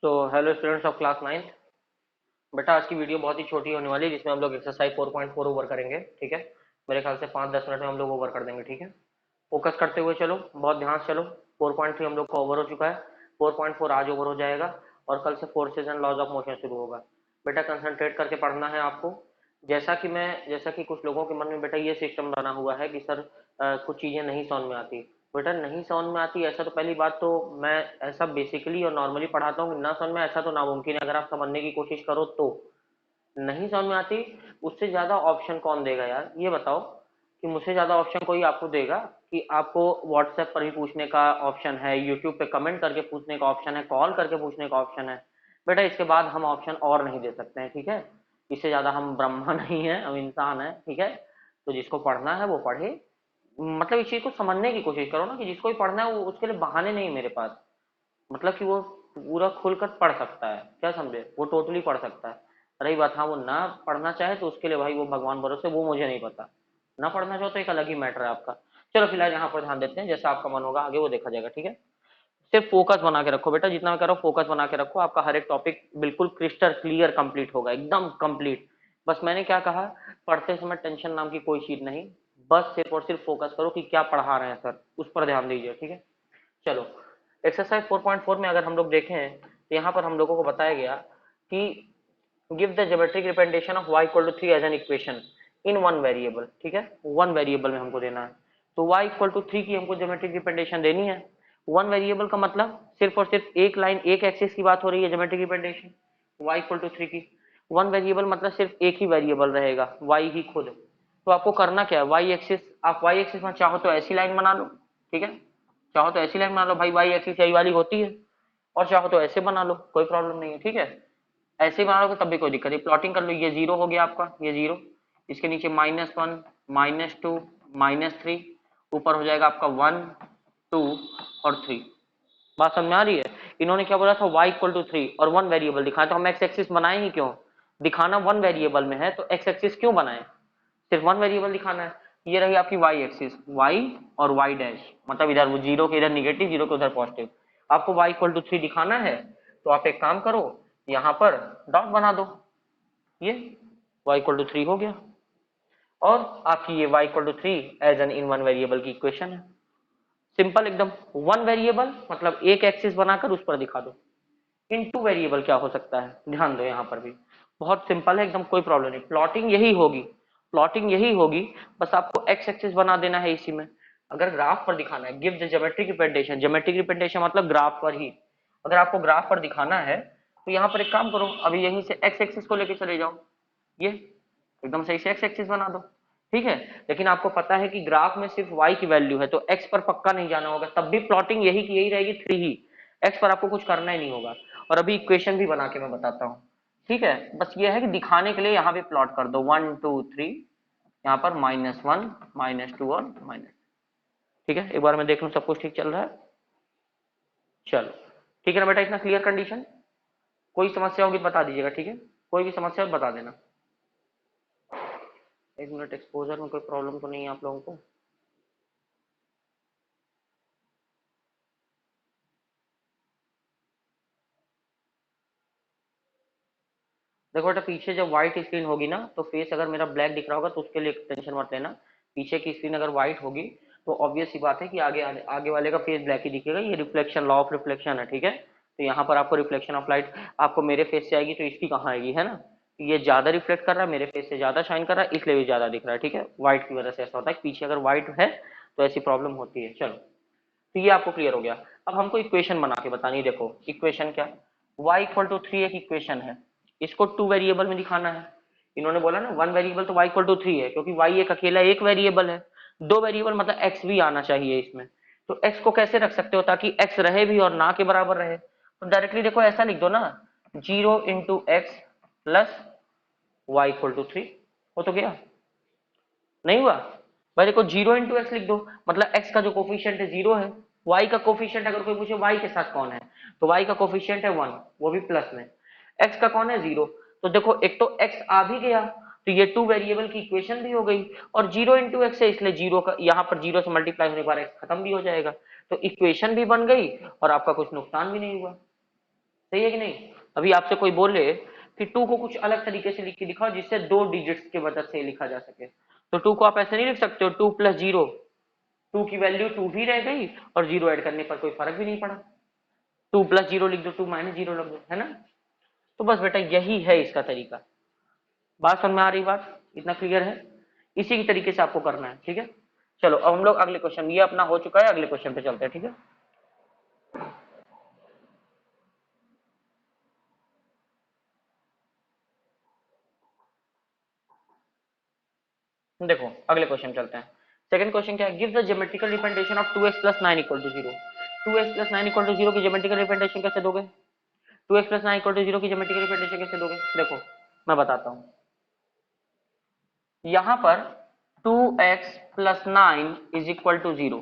तो hello students of class 9। बेटा आज की वीडियो बहुत ही छोटी होने वाली है जिसमें हम लोग एक्सरसाइज 4.4 ओवर करेंगे। ठीक है, मेरे ख्याल से 5-10 मिनट में हम लोग ओवर कर देंगे। ठीक है, फोकस करते हुए चलो, बहुत ध्यान से चलो। 4.3 हम लोग का ओवर हो चुका है, 4.4 आज ओवर हो जाएगा और कल से forces and laws of motion शुरू होगा। बेटा कंसंट्रेट करके पढ़ना है आपको। जैसा कि कुछ लोगों के मन में बेटा ये सिस्टम बना हुआ है कि सर कुछ चीज़ें नहीं समझ में आती। बेटा नहीं समझ में आती ऐसा तो पहली बात तो मैं ऐसा बेसिकली और नॉर्मली पढ़ाता हूँ, ना समझ में ऐसा तो नामुमकिन है। अगर आप समझने की कोशिश करो तो नहीं समझ में आती। उससे ज़्यादा ऑप्शन कौन देगा यार, ये बताओ कि मुझसे ज़्यादा ऑप्शन कोई आपको देगा? कि आपको व्हाट्सएप पर भी पूछने का ऑप्शन है, यूट्यूब पे कमेंट करके पूछने का ऑप्शन है, कॉल करके पूछने का ऑप्शन है। बेटा इसके बाद हम ऑप्शन और नहीं दे सकते हैं। ठीक है, इससे ज़्यादा हम ब्रह्मा नहीं है, हम इंसान है। ठीक है, तो जिसको पढ़ना है वो पढ़े। मतलब इस चीज़ को समझने की कोशिश करो ना कि जिसको भी पढ़ना है वो, उसके लिए बहाने नहीं मेरे पास। मतलब कि वो पूरा खुलकर पढ़ सकता है, क्या समझे, वो टोटली पढ़ सकता है। रही बात हाँ वो ना पढ़ना चाहे तो उसके लिए भाई वो भगवान भरोसे, वो मुझे नहीं पता। ना पढ़ना चाहो तो एक अलग ही मैटर है आपका। चलो फिलहाल यहाँ पर ध्यान देते हैं, जैसा आपका मन होगा आगे वो देखा जाएगा। ठीक है, सिर्फ फोकस बना के रखो बेटा, जितना मैं कह रहा हूँ फोकस बना के रखो। आपका हर एक टॉपिक बिल्कुल क्रिस्टल क्लियर कंप्लीट होगा, एकदम कंप्लीट। बस मैंने क्या कहा, पढ़ते समय टेंशन नाम की कोई चीज नहीं। बस सिर्फ और सिर्फ फोकस करो कि क्या पढ़ा रहे हैं सर, उस पर ध्यान दीजिए। ठीक है, चलो एक्सरसाइज 4.4 में अगर हम लोग देखें तो यहाँ पर हम लोगों को बताया गया कि give the geometric representation of y equal to 3 as an equation in one variable. ठीक है, वन वेरिएबल में हमको देना है, तो y इक्वल टू 3 की हमको ज्योमेट्रिक रिप्रेजेंटेशन देनी है। वन वेरिएबल का मतलब सिर्फ और सिर्फ एक लाइन एक एक्सिस की बात हो रही है, geometric representation y equal to 3 की। वन वेरिएबल मतलब सिर्फ एक ही वेरिएबल रहेगा, y ही खुद। तो आपको करना क्या है, y एक्सिस, आप y एक्सिस में चाहो तो ऐसी लाइन बना लो। ठीक है, चाहो तो ऐसी लाइन बना लो भाई, y एक्सिस यही वाली होती है। और चाहो तो ऐसे बना लो, कोई प्रॉब्लम नहीं है। ठीक है, ऐसे ही बना लो तब भी कोई दिक्कत नहीं। प्लॉटिंग कर लो, ये जीरो हो गया आपका, ये जीरो, इसके नीचे -1 -2 -3, ऊपर हो जाएगा आपका 1 2 और 3। बात समझ में आ रही है? इन्होंने क्या बोला था, y इक्वल टू 3 और वन वेरिएबल दिखाया, तो हम एक्स एक्सिस बनाए ही क्यों? दिखाना वन वेरिएबल में है तो एक्स एक्सिस क्यों बनाए, सिर्फ वन वेरिएबल दिखाना है। ये रही आपकी y एक्सिस, y और y डैश, मतलब इधर वो जीरो के इधर निगेटिव, जीरो के उधर पॉजिटिव। आपको y इक्वल टू 3 दिखाना है तो आप एक काम करो, यहाँ पर डॉट बना दो, ये y इक्वल टू 3 हो गया। और आपकी ये y equal to 3 as an in one variable की इक्वेशन है। सिंपल एकदम। वन वेरिएबल मतलब एक एक्सिस बनाकर उस पर दिखा दो। इन टू वेरिएबल क्या हो सकता है, ध्यान दो यहाँ पर भी बहुत सिंपल है एकदम, कोई प्रॉब्लम नहीं। प्लॉटिंग यही होगी, प्लॉटिंग यही होगी। बस आपको एक्स एक्सिस बना देना है इसी में। अगर ग्राफ पर दिखाना है, give the geometric representation, geometric representation मतलब ग्राफ पर ही। अगर आपको ग्राफ पर दिखाना है तो यहाँ पर एक काम करो, अभी यहीं से एक्स एक्सिस को लेके चले जाओ, ये एकदम सही से एक्स एक्सिस बना दो। ठीक है, लेकिन आपको पता है कि ग्राफ में सिर्फ y की वैल्यू है तो x पर पक्का नहीं जाना होगा, तब भी प्लॉटिंग यही की यही रहेगी, 3 ही। x पर आपको कुछ करना ही नहीं होगा। और अभी इक्वेशन भी बना के मैं बताता हूँ। ठीक है, बस ये है कि दिखाने के लिए यहाँ पे प्लॉट कर दो 1 2 3, यहाँ पर -1 -2 और माइनस। ठीक है, एक बार मैं देख लूँ सब कुछ ठीक चल रहा है। चलो ठीक है ना बेटा, इतना क्लियर कंडीशन। कोई समस्या होगी तो बता दीजिएगा। ठीक है, कोई भी समस्या हो तो बता देना। एक मिनट, एक्सपोजर में कोई प्रॉब्लम तो नहीं है आप लोगों को? देखो बेटा, पीछे जब व्हाइट स्क्रीन होगी ना तो फेस अगर मेरा ब्लैक दिख रहा होगा तो उसके लिए टेंशन मत लेना। पीछे की स्क्रीन अगर व्हाइट होगी तो ऑब्वियस सी बात है कि आगे वाले का फेस ब्लैक ही दिखेगा, ये रिफ्लेक्शन, लॉ ऑफ रिफ्लेक्शन है। ठीक है, तो यहाँ पर आपको रिफ्लेक्शन ऑफ लाइट आपको मेरे फेस से आएगी तो इसकी कहाँ आएगी, है ना? ये ज्यादा रिफ्लेक्ट कर रहा है, मेरे फेस से ज्यादा शाइन कर रहा है, इसलिए भी ज्यादा दिख रहा है। ठीक है, व्हाइट की वजह से ऐसा होता है, पीछे अगर व्हाइट है तो ऐसी प्रॉब्लम होती है। चलो, तो ये आपको क्लियर हो गया। अब हमको इक्वेशन बना के बतानी है। देखो इक्वेशन क्या, y इक्वल टू 3 एक इक्वेशन है, इसको टू वेरिएबल में दिखाना है। इन्होंने बोला ना वन वेरिएबल तो y इक्वल टू 3 है, क्योंकि y एक अकेला एक वेरिएबल है। दो वेरिएबल मतलब x भी आना चाहिए इसमें। तो x को कैसे रख सकते हो ताकि x रहे भी और ना के बराबर रहे? तो डायरेक्टली देखो ऐसा लिख दो ना, 0 into x plus y equal to 3। हो तो गया, नहीं हुआ? भाई देखो 0 इंटू एक्स लिख दो, मतलब x का जो कोफिशियंट है 0 है। y का कोफिशियंट अगर कोई पूछे y के साथ कौन है, तो y का कोफिशियंट है 1, वो भी प्लस में। x का कौन है 0, तो देखो एक तो x आ भी गया, तो ये टू वेरिएबल की इक्वेशन भी हो गई। और 0 इंटू एक्स है इसलिए जीरो का यहाँ पर 0 से मल्टीप्लाई होने के बाद x खत्म भी हो जाएगा, तो इक्वेशन भी बन गई और आपका कुछ नुकसान भी नहीं हुआ। सही है कि नहीं? अभी आपसे कोई बोले कि 2 को कुछ अलग तरीके से लिख के दिखाओ जिससे 2 डिजिट्स के मदद से लिखा जा सके, तो 2 को आप ऐसे नहीं लिख सकते हो 2 + 0, 2 की वैल्यू 2 ही रह गई और 0 ऐड करने पर कोई फर्क भी नहीं पड़ा। 2 + 0 लिख दो, 2 - 0 लिख दो, है ना? तो बस बेटा यही है इसका तरीका। बात समझ में आ रही? बात इतना क्लियर है? इसी की तरीके से आपको करना है, ठीक है? चलो अब हम लोग अगले क्वेश्चन, ये अपना हो चुका है, अगले क्वेश्चन पे चलते हैं, ठीक है? देखो अगले क्वेश्चन चलते हैं। सेकंड क्वेश्चन क्या है? Give the geometrical representation of 2x + 9 = 0। 2x + 9 = 0 की ज्योमेट्रिकल रिप्रेजेंटेशन कैसे दोगे? 2x + 9 = 0 की ज्योमेट्रिकल रिप्रेजेंटेशन कैसे दोगे? देखो मैं बताता हूं। यहां पर 2x + 9 = 0।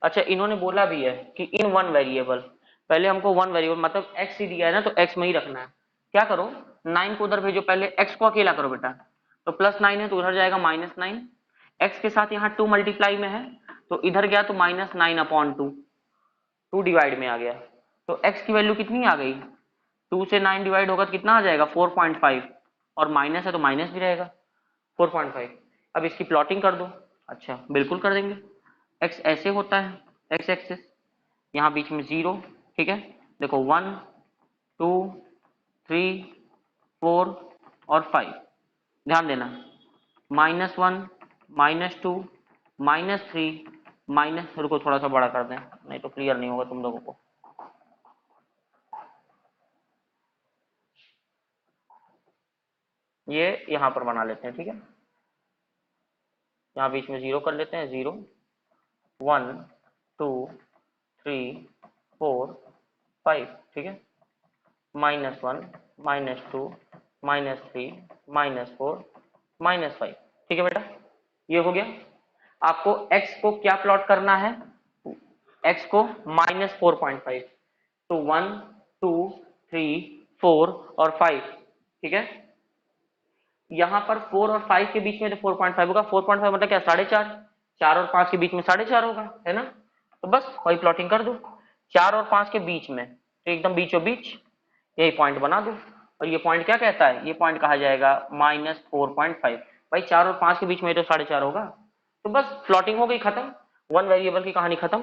अच्छा इन्होंने बोला भी है कि इन वन वेरिएबल, पहले हमको वन वेरिएबल मतलब x ही दिया है ना, तो x में ही रखना है। क्या करो, 9 को उधर भेजो, पहले x को अकेला करो बेटा, तो +9 है तो उधर जाएगा -9, x के साथ यहाँ 2 मल्टीप्लाई में है तो इधर गया तो -9/2, 2 डिवाइड में आ गया, तो x की वैल्यू कितनी आ गई? 2 से 9 डिवाइड होगा तो कितना आ जाएगा? 4.5, और माइनस है तो माइनस भी रहेगा 4.5। अब इसकी प्लॉटिंग कर दो। अच्छा बिल्कुल कर देंगे। x ऐसे होता है, x एक्सिस, यहाँ बीच में 0, ठीक है? देखो 1 2 3 4 और 5, ध्यान देना, -1 -2 -3 माइनस, रुको थोड़ा सा बड़ा कर दें नहीं तो क्लियर नहीं होगा तुम लोगों को। ये यहाँ पर बना लेते हैं, ठीक है? यहाँ बीच में 0 कर लेते हैं, 0 1 2 3 4 5, ठीक है? -1 -2 -3 -4 -5, ठीक है बेटा? ये हो गया। आपको x को क्या प्लॉट करना है? x को -4.5, तो 1 2 3 4 और 5, ठीक है? यहाँ पर 4 और 5 के बीच में तो 4.5 होगा, 4.5 मतलब क्या? 4.5, 4 और 5 के बीच में 4.5 होगा, है ना? तो बस वही प्लॉटिंग कर दो, 4 और 5 के बीच में, तो एकदम बीचों बीच यही पॉइंट बना दो। और ये पॉइंट क्या कहता है? ये पॉइंट कहा जाएगा -4.5। भाई 4 और 5 के बीच में तो 4.5 होगा, तो बस प्लॉटिंग हो गई, खत्म, वन वेरिएबल की कहानी खत्म।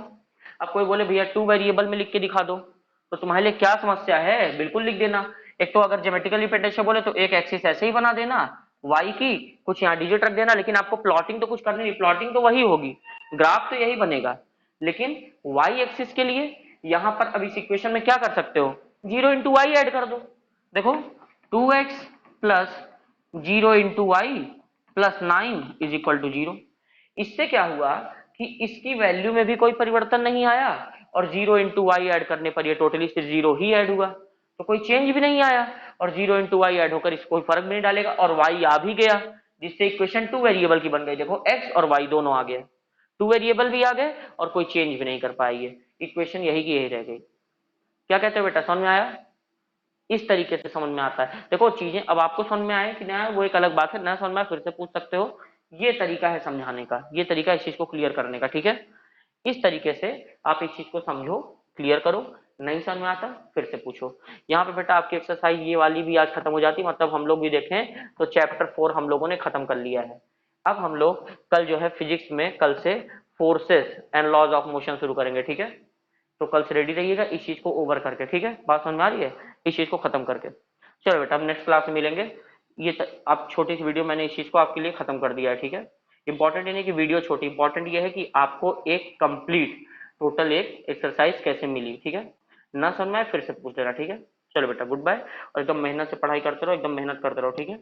अब कोई बोले भैया 2 वेरिएबल में लिख के दिखा दो, तो तुम्हारे लिए क्या समस्या है? बिल्कुल लिख देना। एक तो अगर ज्योमेट्रिकल रिप्रेजेंटेशन बोले तो एक एक्सिस ऐसे ही बना देना y की, कुछ यहाँ डिजिट रख देना, लेकिन आपको प्लॉटिंग तो कुछ करनी नहीं, प्लॉटिंग तो वही होगी, ग्राफ तो यही बनेगा, लेकिन y एक्सिस के लिए यहाँ पर अब इस इक्वेशन में क्या कर सकते हो? 0 × y ऐड कर दो। देखो 2x + 0 × y + 9 = 0। इससे क्या हुआ कि इसकी वैल्यू में भी कोई परिवर्तन नहीं आया, और 0 × y ऐड करने पर ये टोटली सिर्फ 0 ही ऐड हुआ, तो कोई चेंज भी नहीं आया, और 0 × y ऐड होकर इसको कोई फर्क भी नहीं डालेगा, और y आ भी गया, जिससे इक्वेशन 2 वेरिएबल की बन गई। देखो x और y दोनों आ गए, 2 वेरिएबल भी आ गए और कोई चेंज भी नहीं कर पाएगी, इक्वेशन यही की यही रह गई। क्या कहते हो बेटा, समझ में आया? इस तरीके से समझ में आता है। देखो चीजें अब आपको समझ में आए कि ना, वो एक अलग बात है, ना समझ में आए फिर से पूछ सकते हो। ये तरीका है समझाने का, ये तरीका इस चीज को क्लियर करने का, ठीक है? इस तरीके से आप इस चीज को समझो, क्लियर करो, नहीं समझ में आता फिर से पूछो। यहाँ पे बेटा आपकी एक्सरसाइज ये वाली भी आज खत्म हो जाती, मतलब हम लोग भी देखें तो चैप्टर 4 हम लोगों ने खत्म कर लिया है। अब हम लोग कल जो है फिजिक्स में, कल से forces and laws of motion शुरू करेंगे, ठीक है? तो कल से रेडी रहिएगा इस चीज को ओवर करके, ठीक है? बात समझ में आ रही है? इस चीज को खत्म करके चलो बेटा, अब नेक्स्ट क्लास में मिलेंगे। आप छोटी सी वीडियो मैंने इस चीज को आपके लिए खत्म कर दिया है, ठीक है? इंपॉर्टेंट ये नहीं कि वीडियो छोटी, इंपॉर्टेंट ये है कि आपको एक कंप्लीट टोटल एक एक्सरसाइज कैसे मिली, ठीक है? ना समझ में आए फिर से पूछ लेना, ठीक है? चलो बेटा गुड बाय, और एकदम मेहनत से पढ़ाई करते रहो, एकदम मेहनत करते रहो, ठीक है?